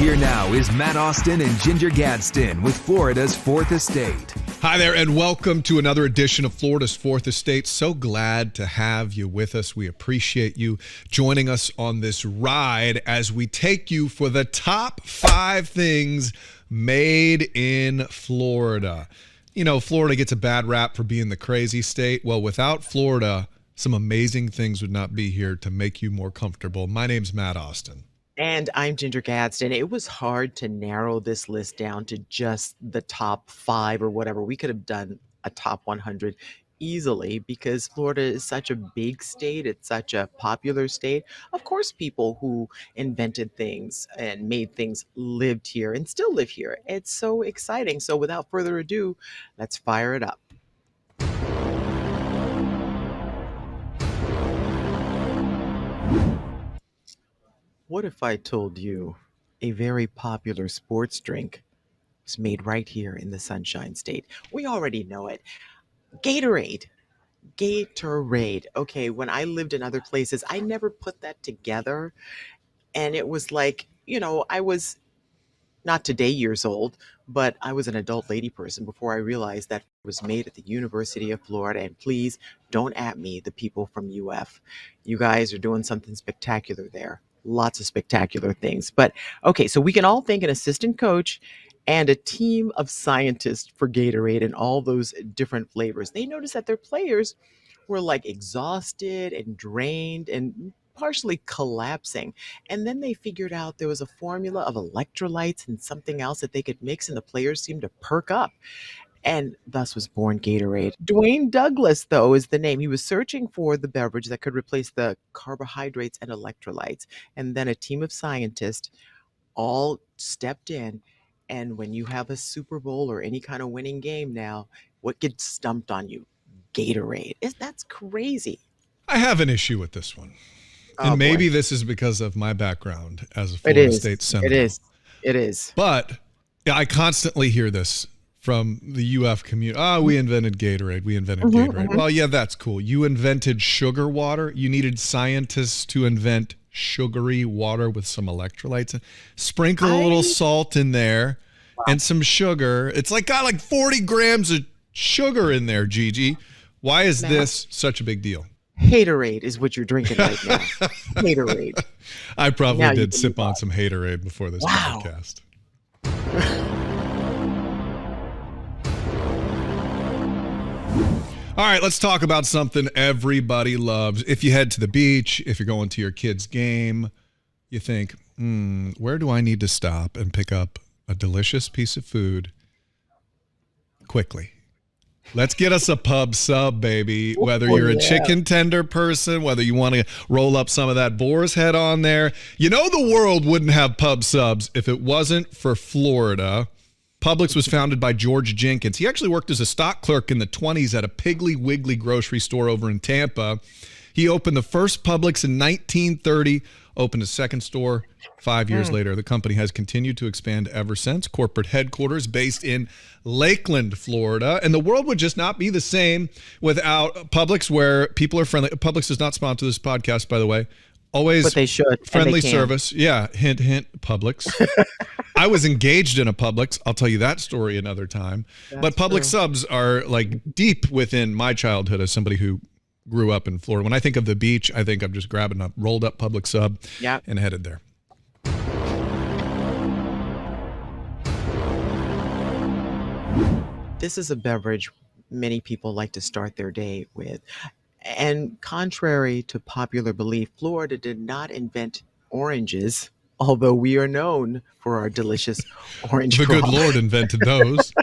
Here now is Matt Austin and Ginger Gadsden with Florida's Fourth Estate. Hi there, and welcome to another edition of Florida's Fourth Estate. So glad to have you with us. We appreciate you joining us on this ride as we take you for the top 5 things made in Florida. You know, Florida gets a bad rap for being the crazy state. Well, without Florida, some amazing things would not be here to make you more comfortable. My name's Matt Austin. And I'm Ginger Gadsden. It was hard to narrow this list down to just the top 5 or whatever. We could have done a top 100 easily because Florida is such a big state. It's such a popular state. Of course, people who invented things and made things lived here and still live here. It's so exciting. So without further ado, let's fire it up. What if I told you a very popular sports drink was made right here in the Sunshine State? We already know it. Gatorade. Gatorade. Okay, when I lived in other places, I never put that together. And it was like, I was not today years old, but I was an adult lady person before I realized that it was made at the University of Florida. And please don't at me, the people from UF. You guys are doing something spectacular there. Lots of spectacular things. But okay, so we can all thank an assistant coach and a team of scientists for Gatorade and all those different flavors. They noticed that their players were like exhausted and drained and partially collapsing. And then they figured out there was a formula of electrolytes and something else that they could mix, and the players seemed to perk up. And thus was born Gatorade. Dwayne Douglas, though, is the name. He was searching for the beverage that could replace the carbohydrates and electrolytes. And then a team of scientists all stepped in. And when you have a Super Bowl or any kind of winning game now, what gets stumped on you? Gatorade. That's crazy. I have an issue with this one. And maybe this is because of my background as a Florida State Senator. It is. But I constantly hear this from the UF community. We invented Gatorade. Gatorade. Well, yeah, that's cool. You invented sugar water. You needed scientists to invent sugary water with some electrolytes. Sprinkle a little salt in there and some sugar. It's got like 40 grams of sugar in there, Gigi. Why is this such a big deal? Haterade is what you're drinking right now. Haterade. I probably did sip on some Haterade before this podcast. All right, let's talk about something everybody loves. If you head to the beach, if you're going to your kid's game, you think, where do I need to stop and pick up a delicious piece of food quickly? Let's get us a pub sub, baby. Whether you're a chicken tender person, whether you want to roll up some of that boar's head on there. You know the world wouldn't have pub subs if it wasn't for Florida. Publix was founded by George Jenkins. He actually worked as a stock clerk in the 1920s at a Piggly Wiggly grocery store over in Tampa. He opened the first Publix in 1930, opened a second store 5 years later. The company has continued to expand ever since. Corporate headquarters based in Lakeland, Florida. And the world would just not be the same without Publix, where people are friendly. Publix does not sponsor this podcast, by the way. Always but they should. Friendly service. Yeah. Hint, hint, Publix. I was engaged in a Publix. I'll tell you that story another time. But Publix subs are like deep within my childhood as somebody who grew up in Florida. When I think of the beach, I think I'm just grabbing a rolled up Publix sub and headed there. This is a beverage many people like to start their day with. And contrary to popular belief, Florida did not invent oranges, although we are known for our delicious orange The good Lord invented those.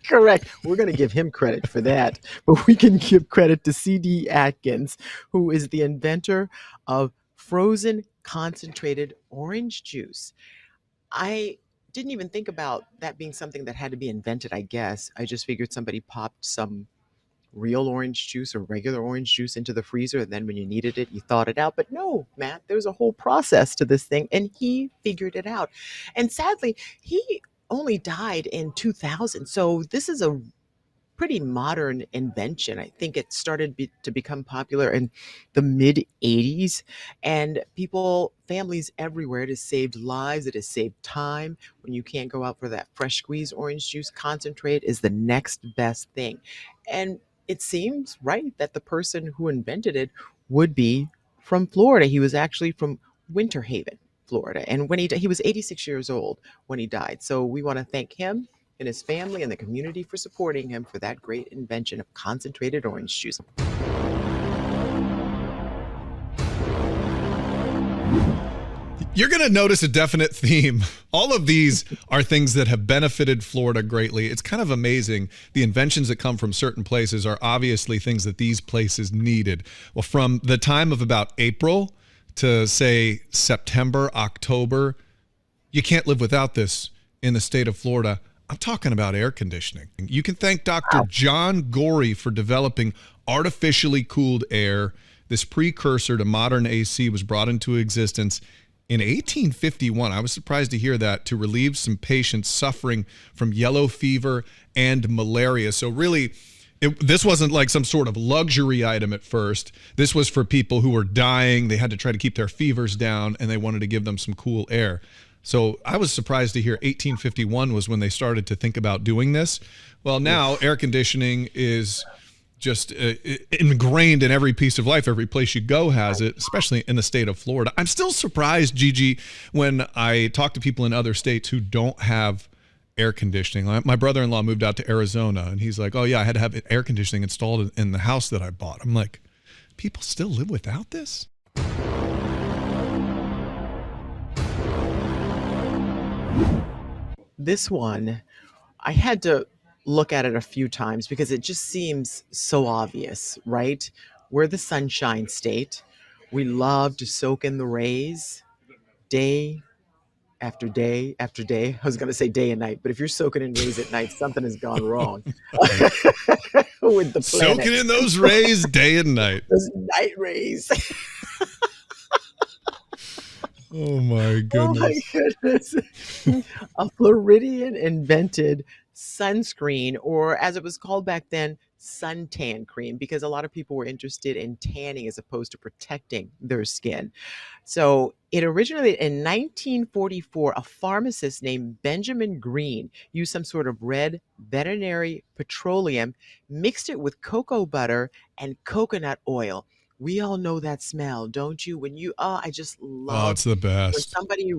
Correct. We're going to give him credit for that. But we can give credit to C.D. Atkins, who is the inventor of frozen concentrated orange juice. I didn't even think about that being something that had to be invented, I guess. I just figured somebody popped some real orange juice or regular orange juice into the freezer, and then when you needed it, you thawed it out. But no, Matt, there's a whole process to this thing, and he figured it out. And sadly, he only died in 2000. So this is a pretty modern invention. I think it started to become popular in the mid 80s, and families everywhere, it has saved lives, it has saved time. When you can't go out for that fresh squeezed orange juice, concentrate is the next best thing. And it seems right that the person who invented it would be from Florida. He was actually from Winter Haven, Florida. And he was 86 years old when he died. So we want to thank him and his family and the community for supporting him for that great invention of concentrated orange juice. You're going to notice a definite theme. All of these are things that have benefited Florida greatly. It's kind of amazing. The inventions that come from certain places are obviously things that these places needed. Well, from the time of about April to, say, September, October, you can't live without this in the state of Florida. I'm talking about air conditioning. You can thank Dr. John Gorey for developing artificially cooled air. This precursor to modern AC was brought into existence in 1851. I was surprised to hear that, to relieve some patients suffering from yellow fever and malaria. So really, this wasn't like some sort of luxury item at first. This was for people who were dying. They had to try to keep their fevers down, and they wanted to give them some cool air. So I was surprised to hear 1851 was when they started to think about doing this. Well, now air conditioning is just ingrained in every piece of life. Every place you go has it, especially in the state of Florida. I'm still surprised, Gigi, when I talk to people in other states who don't have air conditioning. My brother-in-law moved out to Arizona, and he's like, oh, yeah, I had to have air conditioning installed in the house that I bought. I'm like, people still live without this? This one, I had to look at it a few times because it just seems so obvious, right? We're the Sunshine State. We love to soak in the rays day after day after day. I was going to say day and night, but if you're soaking in rays at night, something has gone wrong with the planet. Soaking in those rays day and night. Those night rays. Oh my goodness. Oh my goodness. A Floridian invented sunscreen, or as it was called back then, suntan cream, because a lot of people were interested in tanning as opposed to protecting their skin. So it originated in 1944. A pharmacist named Benjamin Green used some sort of red veterinary petroleum, mixed it with cocoa butter and coconut oil. We all know that smell, don't you? I just Oh, love it's the when best. somebody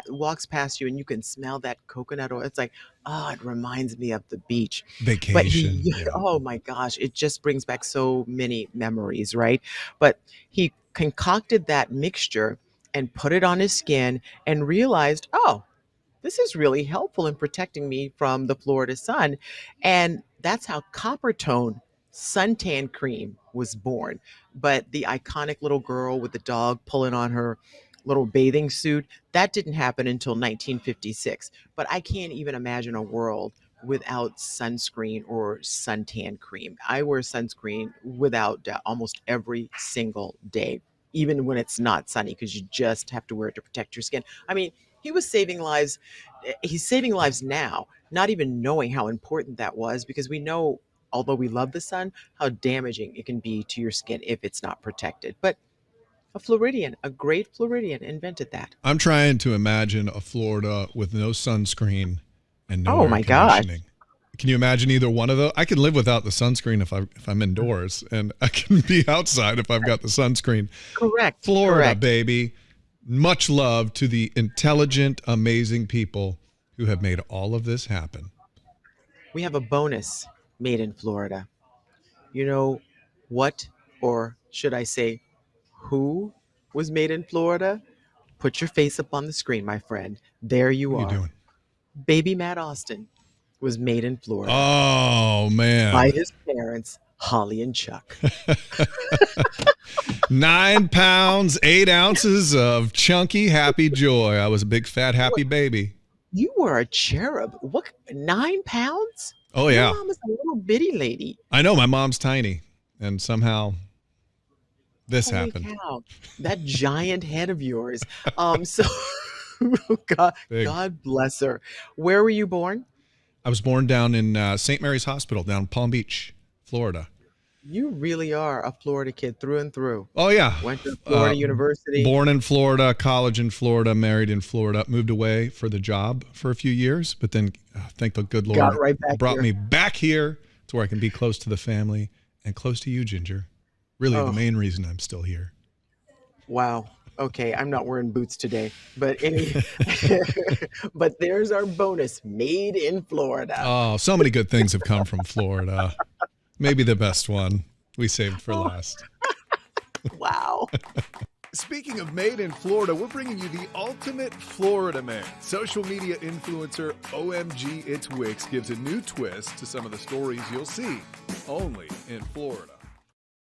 walks past you and you can smell that coconut oil. It's like, oh, it reminds me of the beach. But Vacation. Yeah. oh my gosh, it just brings back so many memories, right? But he concocted that mixture and put it on his skin and realized, oh, this is really helpful in protecting me from the Florida sun. And that's how Copper Tone suntan cream was born. But the iconic little girl with the dog pulling on her little bathing suit, that didn't happen until 1956. But I can't even imagine a world without sunscreen or suntan cream. I wear sunscreen without doubt almost every single day, even when it's not sunny, because you just have to wear it to protect your skin. I mean, he was saving lives. He's saving lives now, not even knowing how important that was, because we know, although we love the sun, how damaging it can be to your skin if it's not protected. But a great Floridian invented that. I'm trying to imagine a Florida with no sunscreen and no Oh air my gosh. conditioning. Can you imagine either one of those? I can live without the sunscreen if I'm indoors, and I can be outside if I've got the sunscreen. Correct. Florida, Correct. baby. Much love to the intelligent, amazing people who have made all of this happen. We have a bonus made in Florida. You know what, or should I say, who was made in Florida? Put your face up on the screen, my friend. There you What are you are. doing? Baby Matt Austin was made in Florida Oh, by man. his parents, Holly and Chuck. 9 pounds, 8 ounces of chunky, happy joy. I was a big, fat, happy baby. You were a cherub. What, 9 pounds? Oh, Your yeah. mom is a little bitty lady. I know my mom's tiny, and somehow this Holy happened. cow. That giant head of yours. So God, Big. God bless her. Where were you born? I was born down in St. Mary's Hospital down in Palm Beach, Florida. You really are a Florida kid through and through. Oh, yeah. Went to Florida University. Born in Florida, college in Florida, married in Florida, moved away for the job for a few years, but then thank the good Lord Got right back brought here. me back here to where I can be close to the family and close to you, Ginger. Really the main reason I'm still here. Wow. Okay, I'm not wearing boots today, but but there's our bonus, made in Florida. Oh, so many good things have come from Florida. Maybe the best one we saved for last. Wow. Speaking of made in Florida, we're bringing you the ultimate Florida man. Social media influencer OMG It's Wix gives a new twist to some of the stories you'll see only in Florida.